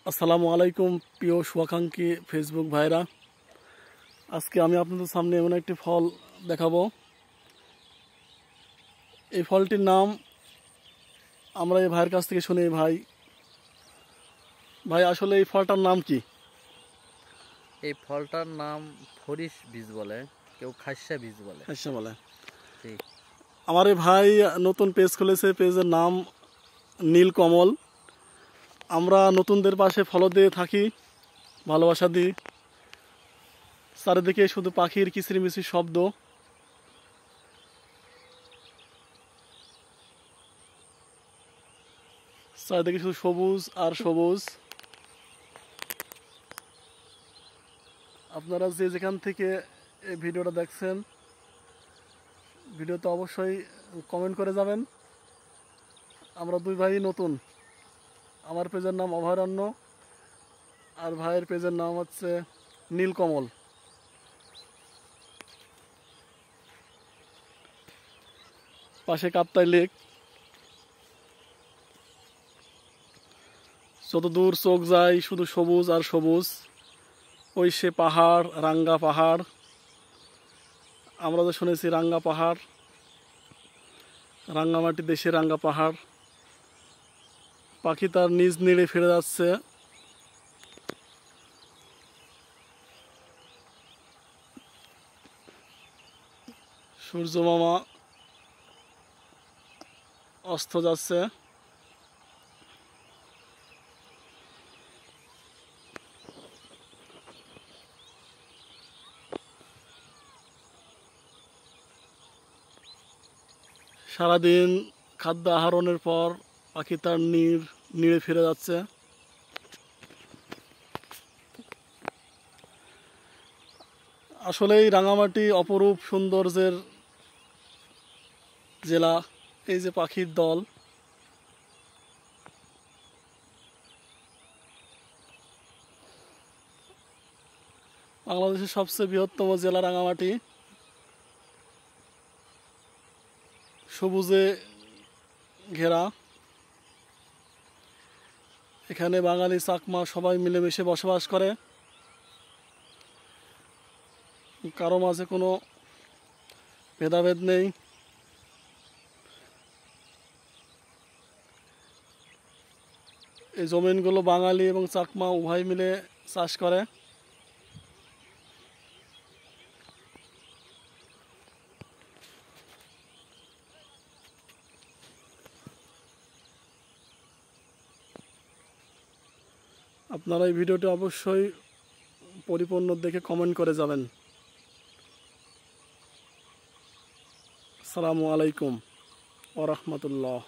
আসসালামু আলাইকুম প্রিয় শুভাকাঙ্ক্ষী ফেসবুক ভাইরা। আজকে আমি আপনাদের সামনে এমন একটি ফল দেখাবো। এই ফলটির নাম আমরা এই ভাইয়ের কাছ থেকে শুনি। ভাই আসলে এই ফলটার নাম কি? এই ফলটার নাম ফরিস বীজ বলে, কেউ খাসা বীজ বলে। খাসা বলে। ঠিক। আমার এই ভাই নতুন পেজ খুলেছে, পেজের নাম নীলকমল। আমরা নতুনদের পাশে ফলো দিয়ে থাকি, ভালোবাসা দিই। চারিদিকে শুধু পাখির কিচিরমিচির শব্দ। চারিদিকে শুধু সবুজ আর সবুজ। আপনারা যে যেখান থেকে এই ভিডিওটা দেখছেন, ভিডিওতে অবশ্যই কমেন্ট করে যাবেন। আমরা দুই ভাই নতুন। আমার পেজের নাম অভয়ারণ্য আর ভাইয়ের পেজের নাম হচ্ছে নীলকমল। পাশে কাপ্তাই লেক। যত দূর চোখ যায় শুধু সবুজ আর সবুজ। ওই সে পাহাড়, রাঙ্গা পাহাড়। আমরা তো শুনেছি রাঙ্গা পাহাড়, রাঙ্গামাটি দেশের রাঙ্গা পাহাড়। পাখি তার নিজ নিড়ে ফিরে যাচ্ছে। সূর্য মামা অস্ত যাচ্ছে। সারাদিন খাদ্য আহরণের পর পাখি তার নিড়ে ফিরে যাচ্ছে। আসলেই রাঙামাটি অপরূপ সৌন্দর্যের জেলা। এই যে পাখির দল, বাংলাদেশের সবচেয়ে বৃহত্তম জেলা রাঙামাটি। সবুজে ঘেরা। এখানে বাঙালি চাকমা সবাই মিলেমিশে বসবাস করে। কারো মাঝে কোনো ভেদাভেদ নেই। এই জমিনগুলো বাঙালি এবং চাকমা উভয় মিলে চাষ করে। আপনারা এই ভিডিওটি অবশ্যই পরিপূর্ণ দেখে কমেন্ট করে যাবেন। আসসালামু আলাইকুম ওয়া রাহমাতুল্লাহ।